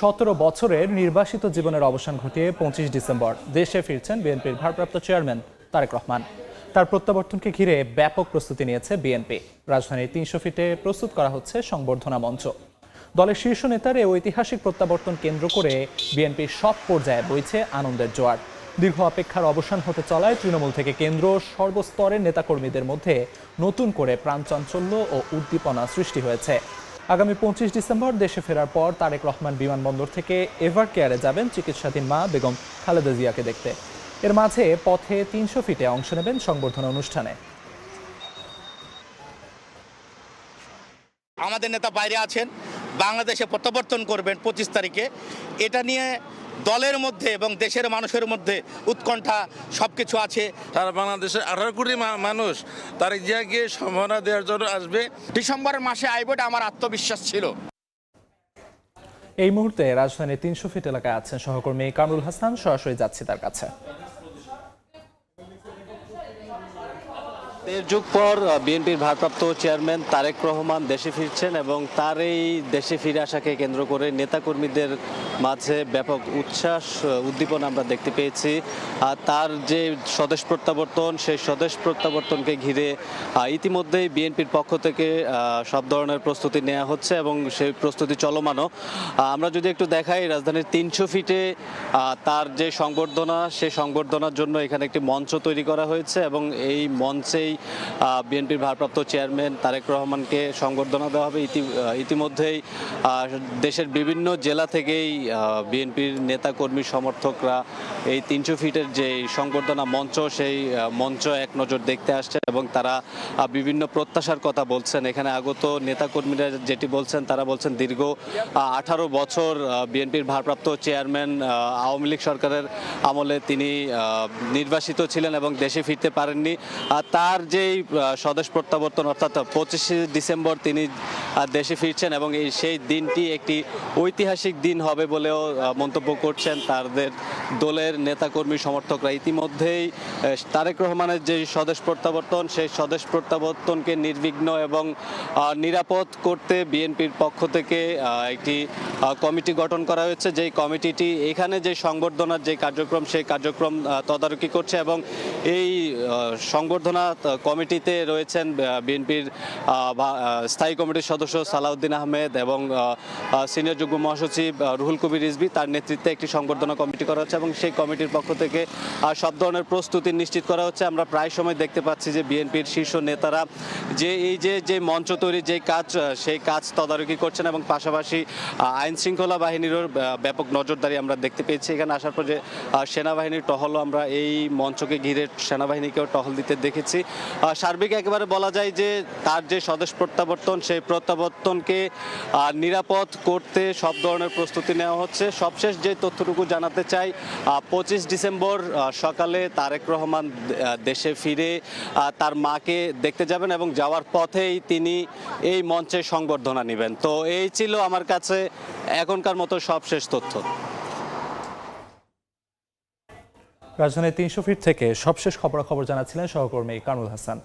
17 বছরের নির্বাসিত জীবনের অবসান ঘটিয়ে 25 ডিসেম্বর দেশে ফিরছেন বিএনপির ভারপ্রাপ্ত চেয়ারম্যান তারেক রহমান। তার প্রত্যাবর্তনকে ঘিরে ব্যাপক প্রস্তুতি নিয়েছে বিএনপি। রাজধানীর 300 ফিটে প্রস্তুত করা হচ্ছে সংবর্ধনা মঞ্চ। দলের শীর্ষ নেতার এই ঐতিহাসিক প্রত্যাবর্তন কেন্দ্র করে বিএনপির সব পর্যায়ে বইছে আনন্দের জোয়ার। দীর্ঘ অপেক্ষার অবসান হতে চলায় তৃণমূল থেকে কেন্দ্র সর্বস্তরের নেতাকর্মীদের মধ্যে নতুন করে প্রাণচাঞ্চল্য ও উদ্দীপনা সৃষ্টি হয়েছে। আগামী 25 ডিসেম্বর দেশে ফেরার পর তারেক রহমান বিমানবন্দর থেকে এভার কেয়ারে যাবেন চিকিৎসাধীন মা বেগম খালেদা জিয়াকে দেখতে। এর মাঝে পথে 300 ফিটে অংশ নেবেন সংবর্ধনা অনুষ্ঠানে। আমাদের নেতা বাইরে আছেন, বাংলাদেশে প্রত্যাবর্তন করবেন 25 তারিখে। এটা নিয়ে দলের মধ্যে এবং দেশের মানুষের মধ্যে উৎকণ্ঠা সবকিছু আছে। সারা বাংলাদেশের 18 কোটি মানুষ তারেক জিয়াকে সম্মাননা দেওয়ার জন্য আসবে। ডিসেম্বরের মাসে আইবটা আমার আত্মবিশ্বাস ছিল। এই মুহূর্তে রাজধানীর 300 ফিট এলাকায় আছেন সহকর্মী কামরুল হাসান। সরাসরি যাচ্ছি তার কাছে। দেড় যুগ পর বিএনপির ভারপ্রাপ্ত চেয়ারম্যান তারেক রহমান দেশে ফিরছেন এবং তার এই দেশে ফিরে আসাকে কেন্দ্র করে নেতাকর্মীদের মাঝে ব্যাপক উচ্ছ্বাস উদ্দীপনা আমরা দেখতে পেয়েছি। তার যে স্বদেশ প্রত্যাবর্তন, সেই স্বদেশ প্রত্যাবর্তনকে ঘিরে ইতিমধ্যেই বিএনপির পক্ষ থেকে সব ধরনের প্রস্তুতি নেওয়া হচ্ছে এবং সেই প্রস্তুতি চলমানও। আমরা যদি একটু দেখাই, রাজধানীর 300 ফিটে তার যে সংবর্ধনা, সেই সংবর্ধনার জন্য এখানে একটি মঞ্চ তৈরি করা হয়েছে এবং এই মঞ্চেই বিএনপির ভারপ্রাপ্ত চেয়ারম্যান তারেক রহমানকে সংবর্ধনা দেওয়া হবে। ইতিমধ্যেই দেশের বিভিন্ন জেলা থেকেই বিএনপির নেতাকর্মী সমর্থকরা এই 300 ফিটের যে সংবর্ধনা মঞ্চ, সেই মঞ্চ এক নজর দেখতে আসছে এবং তারা বিভিন্ন প্রত্যাশার কথা বলছেন। এখানে আগত নেতাকর্মীরা যেটি বলছেন, তারা বলছেন দীর্ঘ 18 বছর বিএনপির ভারপ্রাপ্ত চেয়ারম্যান আওয়ামী লীগ সরকারের আমলে তিনি নির্বাসিত ছিলেন এবং দেশে ফিরতে পারেননি। তার যেই স্বদেশ প্রত্যাবর্তন অর্থাৎ 25 ডিসেম্বর তিনি দেশে ফিরছেন এবং সেই দিনটি একটি ঐতিহাসিক দিন হবে বলেও মন্তব্য করছেন তাদের দলের নেতাকর্মী সমর্থকরা। ইতিমধ্যেই তারেক রহমানের যে স্বদেশ প্রত্যাবর্তন, সেই স্বদেশ প্রত্যাবর্তনকে নির্বিঘ্ন এবং নিরাপদ করতে বিএনপির পক্ষ থেকে একটি কমিটি গঠন করা হয়েছে। যেই কমিটিটি এখানে যে সংবর্ধনার যে কার্যক্রম, সেই কার্যক্রম তদারকি করছে এবং এই সংবর্ধনা কমিটিতে রয়েছেন বিএনপির স্থায়ী কমিটির সদস্য সালাউদ্দিন আহমেদ এবং সিনিয়র যুগ্ম মহাসচিব রুহুল কবির রিজভী। তার নেতৃত্বে একটি সংবর্ধনা কমিটি করা হচ্ছে এবং সেই কমিটির পক্ষ থেকে সব ধরনের প্রস্তুতি নিশ্চিত করা হচ্ছে। আমরা প্রায় সময় দেখতে পাচ্ছি যে বিএনপির শীর্ষ নেতারা যে মঞ্চ তৈরির যে কাজ, সেই কাজ তদারকি করছেন এবং পাশাপাশি আইন শৃঙ্খলা বাহিনীরও ব্যাপক নজরদারি আমরা দেখতে পেয়েছি। এখানে আসার পর যে সেনাবাহিনীর টহলও আমরা এই মঞ্চকে ঘিরে সেনাবাহিনীকেও টহল দিতে দেখেছি। সার্বিক একেবারে বলা যায় যে তার যে স্বদেশ প্রত্যাবর্তন, সেই প্রত্যাবর্তনকে নিরাপদ করতে সব ধরনের প্রস্তুতি নেওয়া হচ্ছে। সবশেষ যে তথ্যটুকু জানাতে চাই, 25 ডিসেম্বর সকালে তারেক রহমান দেশে ফিরে তার মাকে দেখতে যাবেন এবং যাওয়ার পথেই তিনি এই মঞ্চে সংবর্ধনা নেবেন। তো এই ছিল আমার কাছে এখনকার মতো সবশেষ তথ্য। রাজধানীর 300 ফিট থেকে সবশেষ খবরাখবর জানাচ্ছিলেন সহকর্মী কামরুল হাসান।